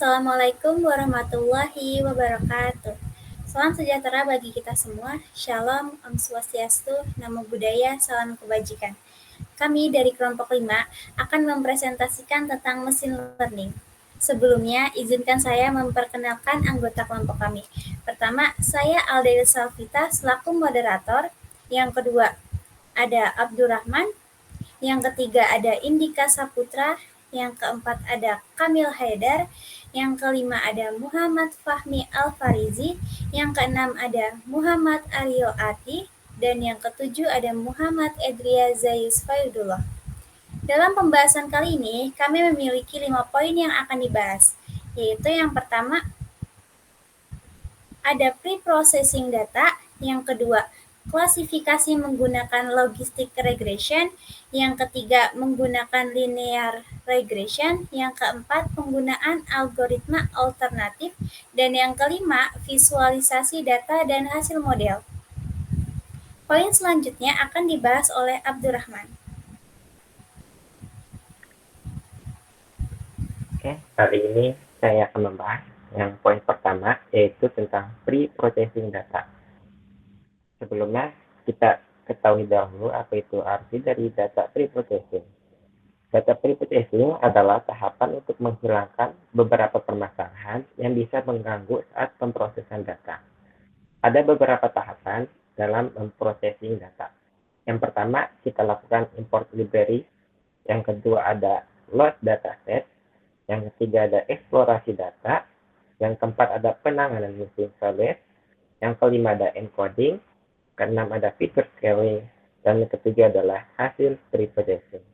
Assalamualaikum warahmatullahi wabarakatuh. Salam sejahtera bagi kita semua. Shalom, Om Swastiastu, Namo Buddhaya, Salam Kebajikan. Kami dari kelompok 5 akan mempresentasikan tentang mesin learning. Sebelumnya, izinkan saya memperkenalkan anggota kelompok kami. Pertama, saya Aldeil Salvita selaku moderator. Yang kedua, ada Abdurrahman. Yang ketiga ada Indika Saputra, yang keempat ada Kamil Haidar, yang kelima ada Muhammad Fahmi Al-Farizi, yang keenam ada Muhammad Aryo Ati, dan yang ketujuh ada Muhammad Edria Zayis Faidullah. Dalam pembahasan kali ini, kami memiliki 5 poin yang akan dibahas, yaitu yang pertama ada pre-processing data, yang kedua klasifikasi menggunakan logistic regression, yang ketiga menggunakan linear regression, yang keempat penggunaan algoritma alternatif, dan yang kelima visualisasi data dan hasil model. Poin selanjutnya akan dibahas oleh Abdurrahman. Oke, kali ini saya akan membahas yang poin pertama, yaitu tentang pre-processing data. Sebelumnya, kita ketahui dahulu apa itu arti dari data pre-processing. Data pre-processing adalah tahapan untuk menghilangkan beberapa permasalahan yang bisa mengganggu saat pemrosesan data. Ada beberapa tahapan dalam memprocessing data. Yang pertama, kita lakukan import library. Yang kedua ada load dataset. Yang ketiga ada eksplorasi data. Yang keempat ada penanganan missing values. Yang kelima ada encoding. Keenam ada feature scaling. Dan yang ketiga adalah hasil pre-processing.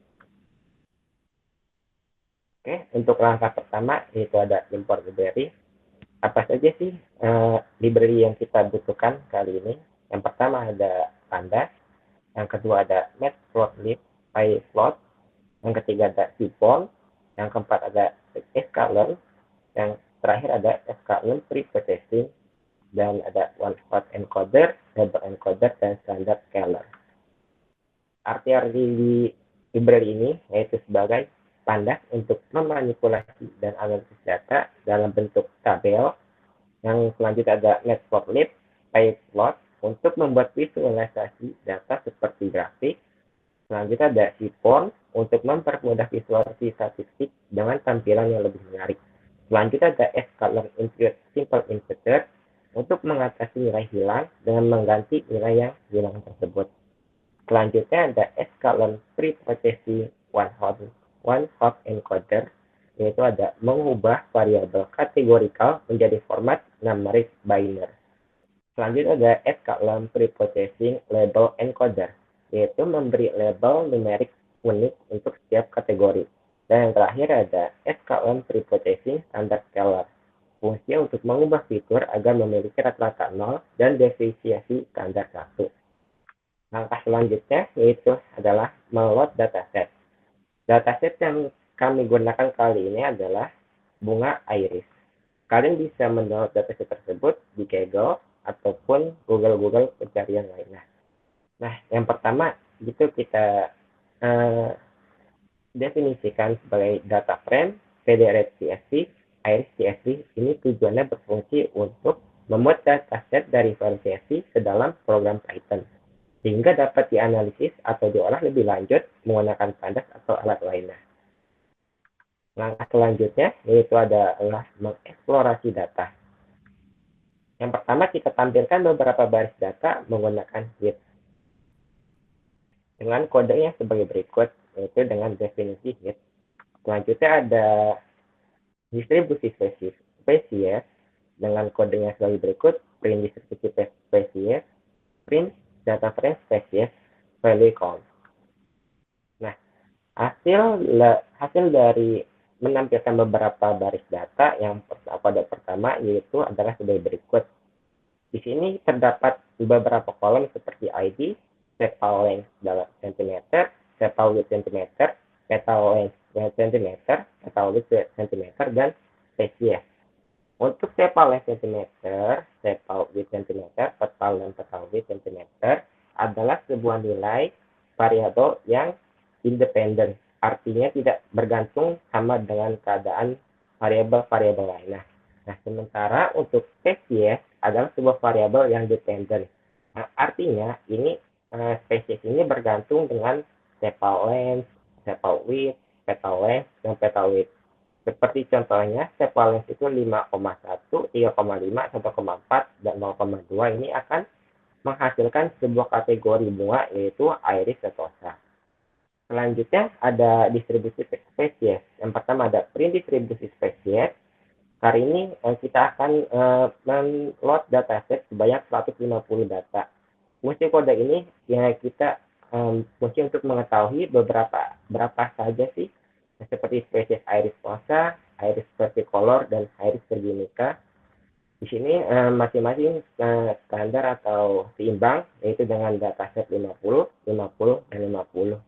Oke, untuk langkah pertama yaitu ada import library. Apa saja sih library yang kita butuhkan kali ini? Yang pertama ada pandas. Yang kedua ada matplotlib, pyplot. Yang ketiga ada seaport. Yang keempat ada sklearn. Yang terakhir ada sklearn pre-processing. Dan ada one-hot encoder, label encoder, dan standard scaler. Arti-arti di library ini yaitu sebagai pandas untuk memanipulasi dan analisis data dalam bentuk tabel. Yang selanjutnya ada matplotlib, pyplot untuk membuat visualisasi data seperti grafik. Selanjutnya ada seaport untuk mempermudah visualisasi statistik dengan tampilan yang lebih menarik. Selanjutnya ada sklearn simple inverter untuk mengatasi nilai hilang dengan mengganti nilai yang hilang tersebut. Selanjutnya ada sklearn pre-processing one-hot encoder, yaitu ada mengubah variabel kategorikal menjadi format numerik binary. Selanjutnya ada sklearn pre-processing label encoder, yaitu memberi label numerik unik untuk setiap kategori. Dan yang terakhir ada sklearn pre-processing standard scaler, fungsinya untuk mengubah fitur agar memiliki rata-rata 0 dan definiasi standar 1. Langkah selanjutnya yaitu adalah meload dataset. Dataset yang kami gunakan kali ini adalah bunga iris. Kalian bisa mendownload dataset tersebut di Kaggle ataupun Google pencarian lainnya. Nah, yang pertama itu kita definisikan sebagai data frame, PDRF CSV, Iris CSV. Ini tujuannya berfungsi untuk membuat dataset dari file CSV ke dalam program Python, sehingga dapat dianalisis atau diolah lebih lanjut menggunakan pandas atau alat lainnya. Langkah selanjutnya yaitu adalah mengeksplorasi data. Yang pertama kita tampilkan beberapa baris data menggunakan heap dengan kodenya sebagai berikut, yaitu dengan definisi heap. Selanjutnya ada distribusi spesies dengan kodenya sebagai berikut, print distribusi spesies, print data frame spesies, value count. Nah, hasil dari menampilkan beberapa baris data yang pada pertama yaitu adalah sebagai berikut. Di sini terdapat beberapa kolom seperti ID, sepal length dalam cm, sepal width cm, petal length cm, petal width cm, dan spesies. Untuk sepal length cm, sepal width cm, petal length, petal width cm adalah sebuah nilai variabel yang independen, artinya tidak bergantung sama dengan keadaan variabel-variabel lainnya. Nah, sementara untuk spesies adalah sebuah variabel yang dependent. Nah, artinya ini spesies ini bergantung dengan sepal length, sepal width, petal length, dan petal width. Seperti contohnya, sepal length itu 5,1, 3,5, 1,4, dan 0,2 ini akan menghasilkan sebuah kategori bunga yaitu Iris setosa. Selanjutnya ada distribusi spesies. Yang pertama ada print distribusi spesies. Hari ini kita akan men-load dataset sebanyak 150 data. Fungsi kode ini ya kita fungsi untuk mengetahui berapa saja sih seperti spesies Iris fossa, Iris versicolor, dan Iris virginica. Di sini masing-masing standar atau seimbang, yaitu dengan dataset 50, 50, dan 50.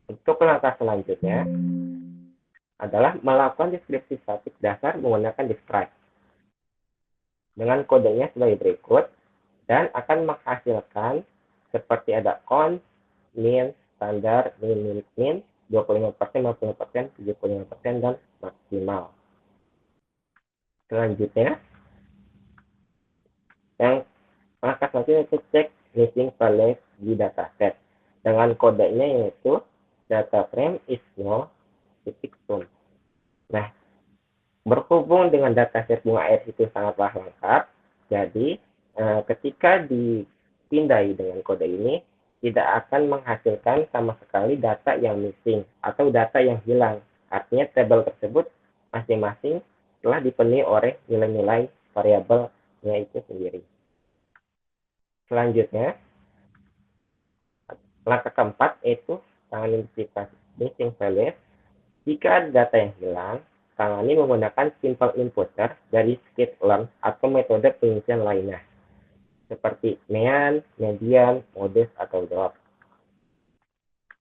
Untuk langkah selanjutnya adalah melakukan deskripsi statik dasar menggunakan describe. Dengan kodenya sebagai berikut, dan akan menghasilkan seperti ada count, min, standar, min, 25%, 50%, 75%, dan maksimal. Selanjutnya, yang langkah selanjutnya itu cek missing values di dataset. Dengan kodenya yaitu data frame is no titik soon. Nah, berhubung dengan dataset bunga Iris itu sangatlah lengkap, jadi ketika dipindai dengan kode ini, tidak akan menghasilkan sama sekali data yang missing atau data yang hilang. Artinya tabel tersebut masing-masing telah dipenuhi oleh nilai-nilai variabelnya itu sendiri. Selanjutnya, langkah keempat yaitu tangani identifikasi missing values. Jika ada data yang hilang, tangani menggunakan simple inputter dari skitlearn atau metode pengisian lainnya, seperti mean, median, modus, atau drop.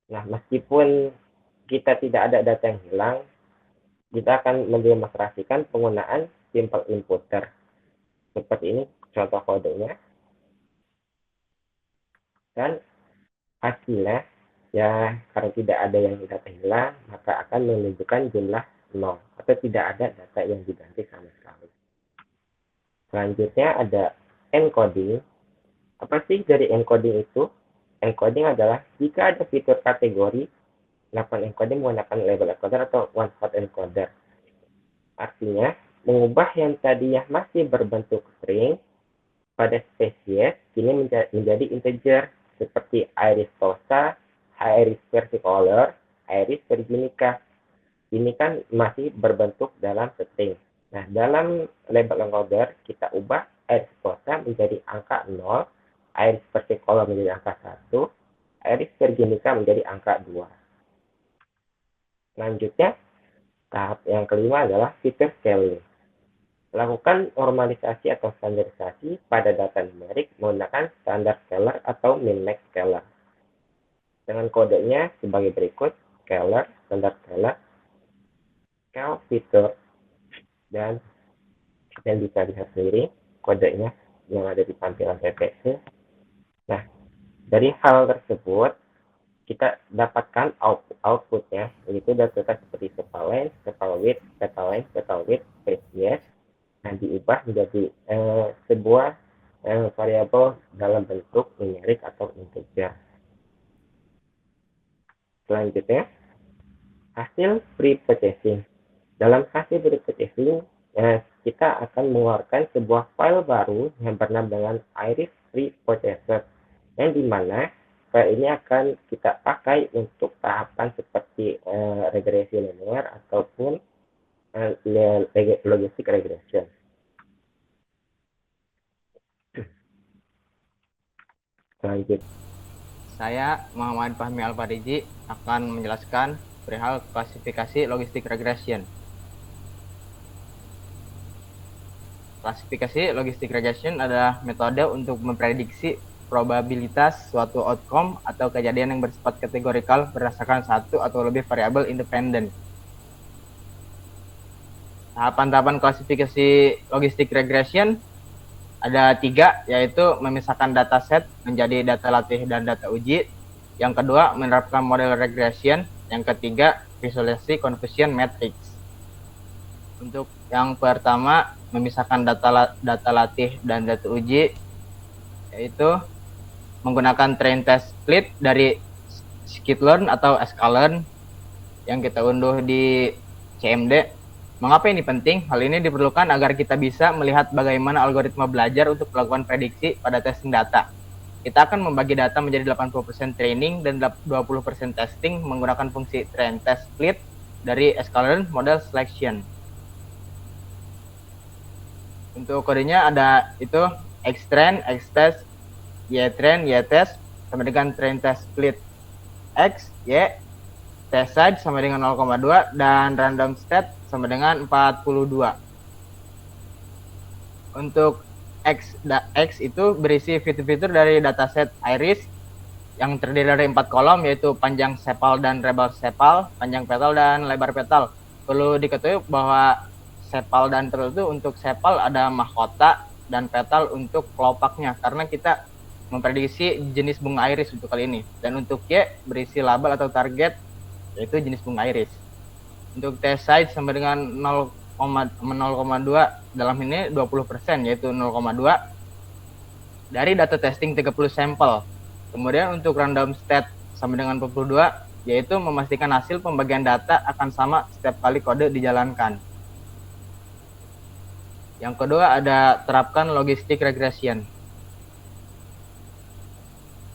Nah, meskipun kita tidak ada data yang hilang, kita akan mendemonstrasikan penggunaan simple inputter. Seperti ini contoh kodenya. Dan hasilnya, ya karena tidak ada yang data hilang, maka akan menunjukkan jumlah 0, atau tidak ada data yang diganti sama sekali. Selanjutnya ada encoding. Apa sih dari encoding itu? Encoding adalah jika ada fitur kategori, melakukan encoding menggunakan label encoder atau one hot encoder. Artinya, mengubah yang tadinya masih berbentuk string pada spesies, kini menjadi integer, seperti Iris fossa, Iris versicolor, Iris virginica. Ini kan masih berbentuk dalam string. Nah, dalam label encoder, kita ubah Iris fossa menjadi angka 0, Iris versicolor menjadi angka 1, Iris virginica menjadi angka 2. Selanjutnya, tahap yang kelima adalah fitur scaling. Lakukan normalisasi atau standarisasi pada data numerik menggunakan standar scalar atau min-max scalar. Dengan kodenya sebagai berikut, scalar, standar scalar, scale fitur, dan bisa lihat sendiri kodenya yang ada di tampilan PPT. Nah, dari hal tersebut, kita dapatkan outputnya, yaitu data seperti sepal length, sepal width, petal length, petal width, spesies, nah diubah menjadi sebuah variabel dalam bentuk numerik atau integer. Selanjutnya, hasil pre-processing. Dalam hasil pre-processing, kita akan mengeluarkan sebuah file baru yang bernama dengan Iris Preprocessor, yang dimana file ini akan kita pakai untuk tahapan seperti regresi linear ataupun logistic regression. Selanjutnya, Saya Muhammad Fahmi Al-Fariji akan menjelaskan perihal klasifikasi logistic regression. Klasifikasi logistic regression adalah metode untuk memprediksi probabilitas suatu outcome atau kejadian yang bersifat kategorikal berdasarkan satu atau lebih variabel independen. Tahapan-tahapan klasifikasi logistic regression ada 3, yaitu memisahkan dataset menjadi data latih dan data uji. Yang kedua, menerapkan model regression. Yang ketiga, visualisasi confusion matrix. Untuk yang pertama, memisahkan data latih dan data uji, yaitu menggunakan train test split dari skitlearn atau sklearn yang kita unduh di CMD. Mengapa ini penting? Hal ini diperlukan agar kita bisa melihat bagaimana algoritma belajar untuk melakukan prediksi pada testing data. Kita akan membagi data menjadi 80% training dan 20% testing menggunakan fungsi train test split dari sklearn model selection. Untuk kodenya ada itu xtrain, xtest, ytrain, ytest sama dengan train test split x, y, test size sama dengan 0,2 dan random state sama dengan 42. Untuk X itu berisi fitur-fitur dari dataset iris yang terdiri dari 4 kolom, yaitu panjang sepal dan lebar sepal, panjang petal dan lebar petal. Perlu diketahui bahwa sepal dan petal itu untuk sepal ada mahkota dan petal untuk kelopaknya, karena kita memprediksi jenis bunga iris untuk kali ini. Dan untuk Y berisi label atau target, yaitu jenis bunga iris. Untuk test size sama dengan 0,2, dalam ini 20%, yaitu 0,2 dari data testing 30 sampel. Kemudian untuk random state sama dengan 42, yaitu memastikan hasil pembagian data akan sama setiap kali kode dijalankan. Yang kedua ada terapkan logistic regression.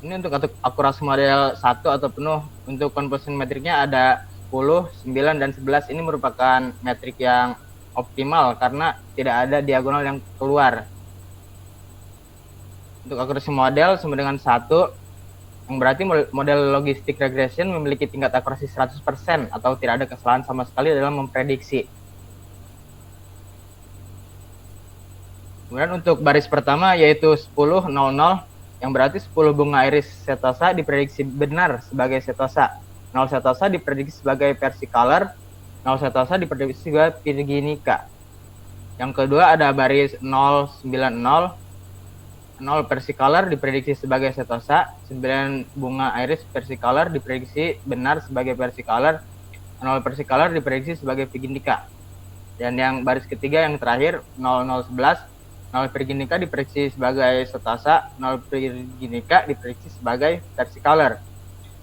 Ini untuk akurasi model 1 atau penuh. Untuk conversion metriknya ada 10, 9, dan 11. Ini merupakan metrik yang optimal karena tidak ada diagonal yang keluar. Untuk akurasi model sama dengan 1, yang berarti model logistic regression memiliki tingkat akurasi 100% atau tidak ada kesalahan sama sekali dalam memprediksi. Kemudian untuk baris pertama yaitu 10, 00, yang berarti 10 bunga iris setosa diprediksi benar sebagai setosa. 0 setosa diprediksi sebagai versicolor, 0 setosa diprediksi sebagai virginica. Yang kedua ada baris 090, 0 versicolor diprediksi sebagai setosa, 9 bunga iris versicolor diprediksi benar sebagai versicolor, 0 versicolor diprediksi sebagai virginica. Dan yang baris ketiga yang terakhir 0011, 0 virginica diprediksi sebagai setosa, 0 virginica diprediksi sebagai versicolor.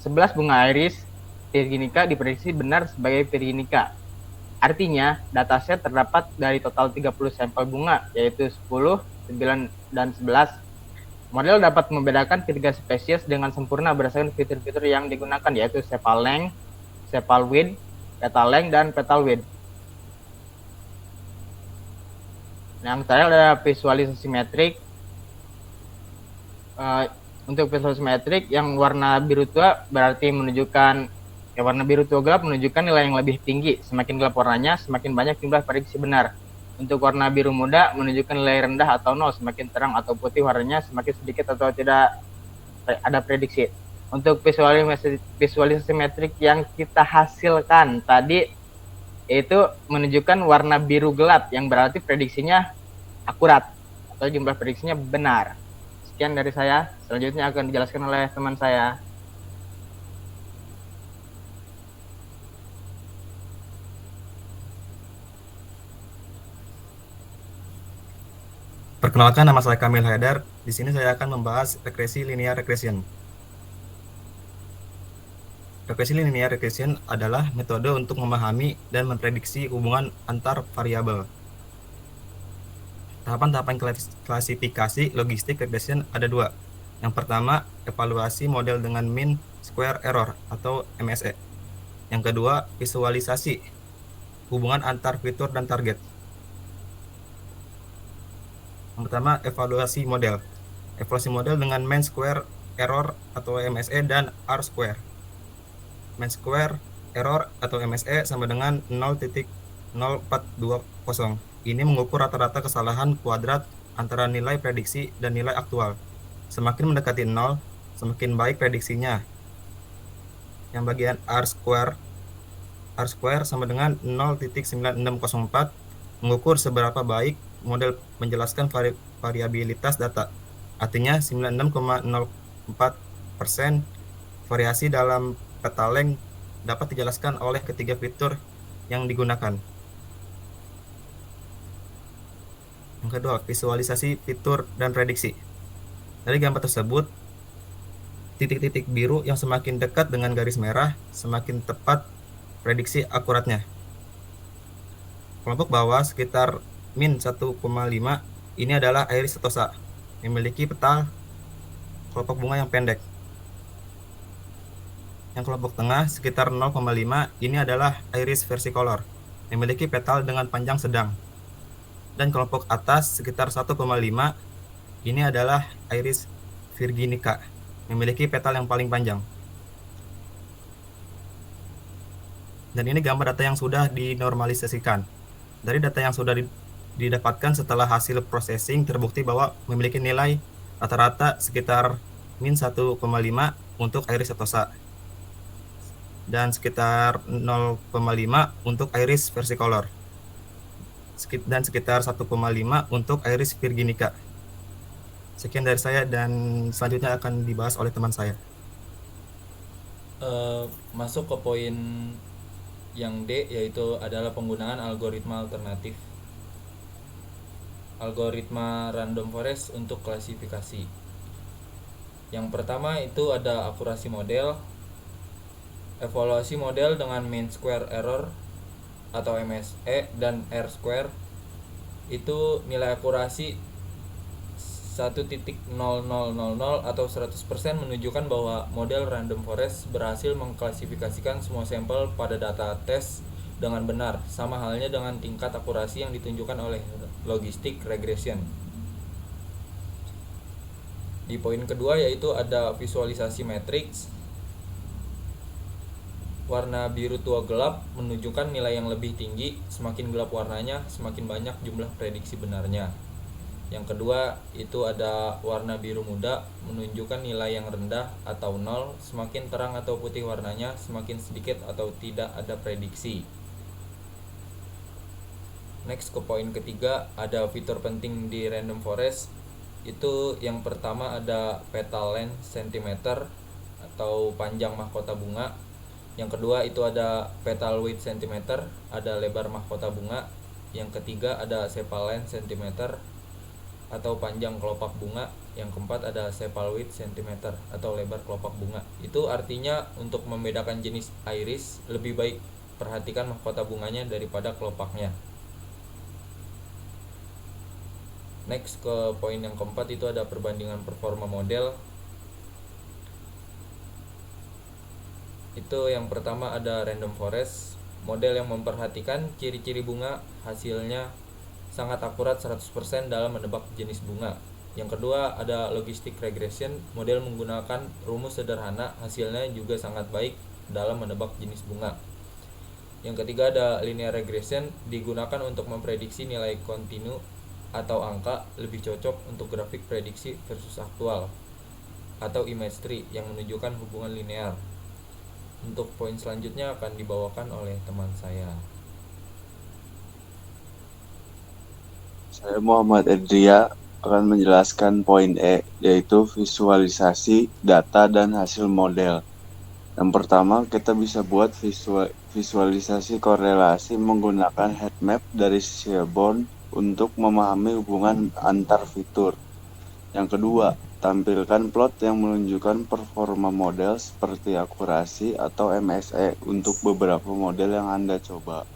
11 bunga iris virginica diprediksi benar sebagai virginica. Artinya, dataset terdapat dari total 30 sampel bunga, yaitu 10, 9, dan 11. Model dapat membedakan ketiga spesies dengan sempurna berdasarkan fitur-fitur yang digunakan, yaitu sepal length, sepal width, petal length, dan petal width. Yang terakhir ada visualisasi metrik. Untuk visualisasi metrik yang warna biru tua berarti menunjukkan warna biru tua gelap menunjukkan nilai yang lebih tinggi. Semakin gelap warnanya, semakin banyak jumlah prediksi benar. Untuk warna biru muda menunjukkan nilai rendah atau 0, semakin terang atau putih warnanya, semakin sedikit atau tidak ada prediksi. Untuk visualisasi metrik yang kita hasilkan tadi yaitu menunjukkan warna biru gelap yang berarti prediksinya akurat atau jumlah prediksinya benar. Sekian dari saya, selanjutnya akan dijelaskan oleh teman saya. Perkenalkan, nama saya Kamil Haidar. Di sini saya akan membahas regresi linear regression. Regresi linear regression adalah metode untuk memahami dan memprediksi hubungan antar variabel. Tahapan-tahapan klasifikasi logistik regression ada dua. Yang pertama, evaluasi model dengan mean square error atau MSE. Yang kedua, visualisasi hubungan antar fitur dan target. Yang pertama, evaluasi model. Evaluasi model dengan mean square error atau MSE dan R square. Mean square error atau MSE sama dengan 0.0420. Ini mengukur rata-rata kesalahan kuadrat antara nilai prediksi dan nilai aktual. Semakin mendekati 0, semakin baik prediksinya. Yang bagian R square sama dengan 0.9604 mengukur seberapa baik model menjelaskan variabilitas data. Artinya 96,04% variasi dalam petal length dapat dijelaskan oleh ketiga fitur yang digunakan. Yang kedua, visualisasi fitur dan prediksi. Dari gambar tersebut, titik-titik biru yang semakin dekat dengan garis merah semakin tepat prediksi akuratnya. Kelompok bawah sekitar min 1,5 ini adalah iris setosa, memiliki petal kelopak bunga yang pendek. Yang kelompok tengah sekitar 0,5 ini adalah iris versicolor, memiliki petal dengan panjang sedang. Dan kelompok atas sekitar 1,5 ini adalah iris virginica, memiliki petal yang paling panjang. Dan ini gambar data yang sudah dinormalisasikan. Dari data yang sudah didapatkan setelah hasil processing terbukti bahwa memiliki nilai rata-rata sekitar min 1,5 untuk iris setosa dan sekitar 0,5 untuk iris versicolor dan sekitar 1,5 untuk iris virginica. Sekian dari saya dan selanjutnya akan dibahas oleh teman saya. Masuk ke poin yang D, yaitu adalah penggunaan algoritma alternatif. Algoritma random forest untuk klasifikasi. Yang pertama itu ada akurasi model, evaluasi model dengan mean square error atau MSE dan R square. Itu nilai akurasi 1.0000 atau 100% menunjukkan bahwa model random forest berhasil mengklasifikasikan semua sampel pada data tes dengan benar, sama halnya dengan tingkat akurasi yang ditunjukkan oleh logistic regression. Di poin kedua yaitu ada visualisasi matrix. Warna biru tua gelap menunjukkan nilai yang lebih tinggi, semakin gelap warnanya, semakin banyak jumlah prediksi benarnya. Yang kedua itu ada warna biru muda menunjukkan nilai yang rendah atau 0, semakin terang atau putih warnanya, semakin sedikit atau tidak ada prediksi. Next ke poin ketiga, ada fitur penting di random forest. Itu yang pertama ada petal length centimeter atau panjang mahkota bunga. Yang kedua itu ada petal width centimeter, ada lebar mahkota bunga. Yang ketiga ada sepal length centimeter atau panjang kelopak bunga. Yang keempat ada sepal width centimeter atau lebar kelopak bunga. Itu artinya untuk membedakan jenis iris lebih baik perhatikan mahkota bunganya daripada kelopaknya. Next ke poin yang keempat itu ada perbandingan performa model. Itu yang pertama ada random forest, model yang memperhatikan ciri-ciri bunga, hasilnya sangat akurat 100% dalam menebak jenis bunga. Yang kedua ada logistic regression, model menggunakan rumus sederhana, hasilnya juga sangat baik dalam menebak jenis bunga. Yang ketiga ada linear regression, digunakan untuk memprediksi nilai kontinu atau angka, lebih cocok untuk grafik prediksi versus aktual, atau image tree yang menunjukkan hubungan linear. Untuk poin selanjutnya akan dibawakan oleh teman saya. Saya Muhammad Edria akan menjelaskan poin E, yaitu visualisasi data dan hasil model. Yang pertama, kita bisa buat visualisasi korelasi menggunakan heatmap dari Seaborn untuk memahami hubungan antar fitur. Yang kedua, tampilkan plot yang menunjukkan performa model seperti akurasi atau MSE untuk beberapa model yang Anda coba.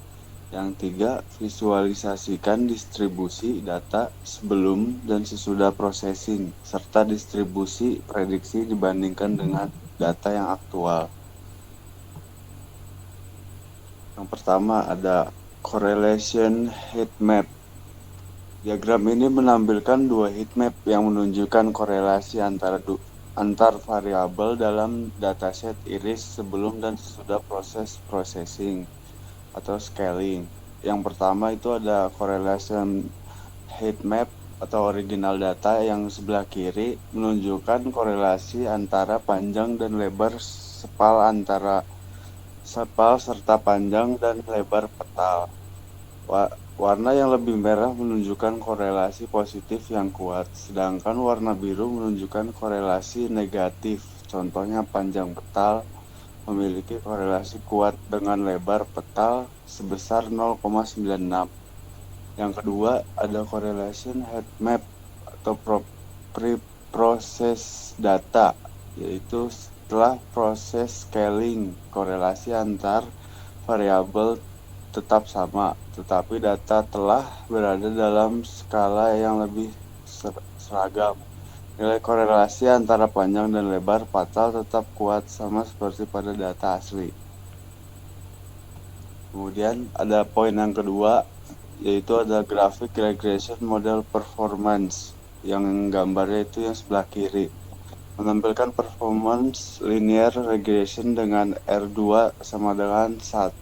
Yang tiga, visualisasikan distribusi data sebelum dan sesudah processing, serta distribusi prediksi dibandingkan dengan data yang aktual. Yang pertama ada correlation heatmap. Diagram ini menampilkan dua heatmap yang menunjukkan korelasi antar variabel dalam dataset iris sebelum dan sesudah proses processing atau scaling. Yang pertama itu ada correlation heatmap atau original data yang sebelah kiri menunjukkan korelasi antara panjang dan lebar sepal serta panjang dan lebar petal. Warna yang lebih merah menunjukkan korelasi positif yang kuat, sedangkan warna biru menunjukkan korelasi negatif. Contohnya panjang petal memiliki korelasi kuat dengan lebar petal sebesar 0,96. Yang kedua ada correlation heat map atau pre-process data, yaitu setelah proses scaling korelasi antar variabel tetap sama, tetapi data telah berada dalam skala yang lebih seragam. Nilai korelasi antara panjang dan lebar patal tetap kuat sama seperti pada data asli. Kemudian ada poin yang kedua, yaitu ada graphic regression model performance, yang gambarnya itu yang sebelah kiri, menampilkan performance linear regression dengan R2 sama dengan 1.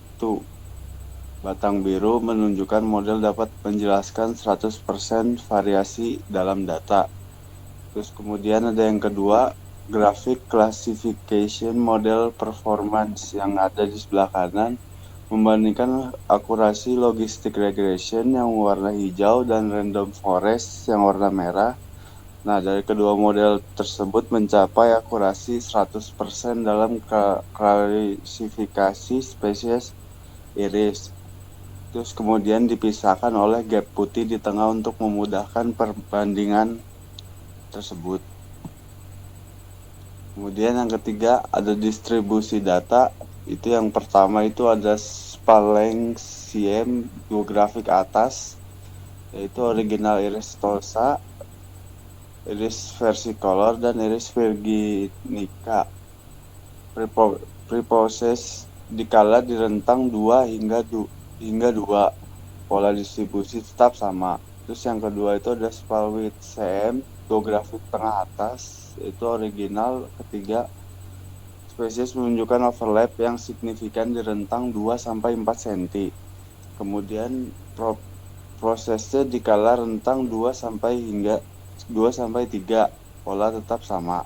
Batang biru menunjukkan model dapat menjelaskan 100% variasi dalam data. Terus kemudian ada yang kedua, graphic classification model performance, yang ada di sebelah kanan, membandingkan akurasi logistic regression yang warna hijau dan random forest yang warna merah. Nah, dari kedua model tersebut mencapai akurasi 100% dalam klasifikasi spesies iris. Terus kemudian dipisahkan oleh gap putih di tengah untuk memudahkan perbandingan tersebut. Kemudian yang ketiga ada distribusi data. Itu yang pertama itu ada Spalancien dua grafik atas, yaitu original iris Tulsa, iris versicolor, dan iris virginica. Preprocess dikala di rentang 2 hingga 2. Pola distribusi tetap sama. Terus yang kedua itu ada Spalwit CM dua grafik tengah atas, yaitu original. Ketiga, spesies menunjukkan overlap yang signifikan di rentang 2-4 cm. Kemudian prosesnya dikala rentang 2-3, pola tetap sama.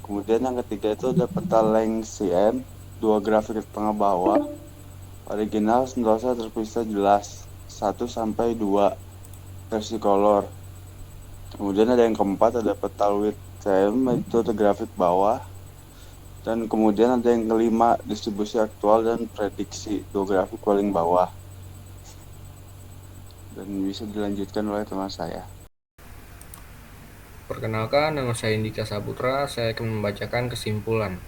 Kemudian yang ketiga itu ada peta length CM, dua grafik tengah bawah. Original sentosa terpisah jelas 1-2 versicolor. Kemudian ada yang keempat ada peta width CM, itu grafik bawah. Dan kemudian ada yang kelima, distribusi aktual dan prediksi, dua grafik paling bawah. Dan bisa dilanjutkan oleh teman saya. Perkenalkan, nama saya Indika Saputra, saya akan membacakan kesimpulan.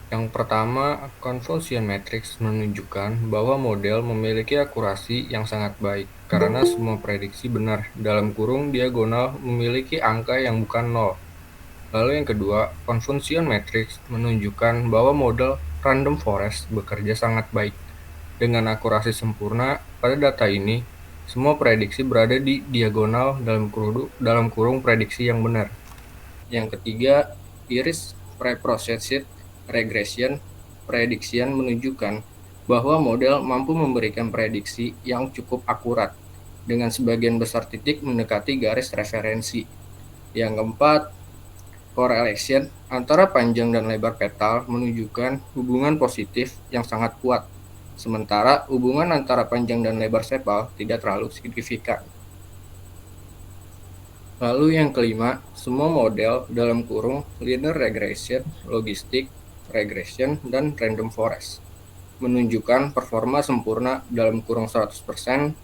Yang pertama, convolution matrix menunjukkan bahwa model memiliki akurasi yang sangat baik, karena semua prediksi benar, dalam kurung diagonal memiliki angka yang bukan 0. Lalu yang kedua, convolution matrix menunjukkan bahwa model random forest bekerja sangat baik. Dengan akurasi sempurna, pada data ini, semua prediksi berada di diagonal dalam kurung prediksi yang benar. Yang ketiga, iris preprocessed regression prediction menunjukkan bahwa model mampu memberikan prediksi yang cukup akurat, dengan sebagian besar titik mendekati garis referensi. Yang keempat, correlation antara panjang dan lebar petal menunjukkan hubungan positif yang sangat kuat, sementara hubungan antara panjang dan lebar sepal tidak terlalu signifikan. Lalu yang kelima, semua model dalam kurung linear regression, logistic regression, dan random forest menunjukkan performa sempurna dalam kurung 100%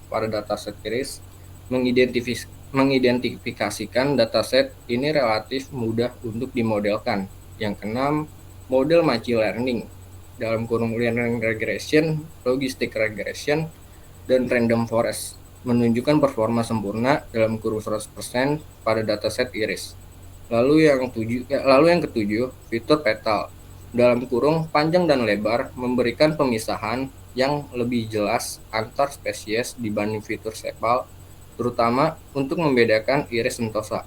pada dataset iris. Mengidentifikasikan dataset ini relatif mudah untuk dimodelkan. Yang keenam, model machine learning dalam kurung linear regression, logistic regression, dan random forest menunjukkan performa sempurna dalam kurung 100% pada dataset iris. Lalu yang ketujuh, fitur petal dalam kurung panjang dan lebar memberikan pemisahan yang lebih jelas antar spesies dibanding fitur sepal, terutama untuk membedakan iris sentosa.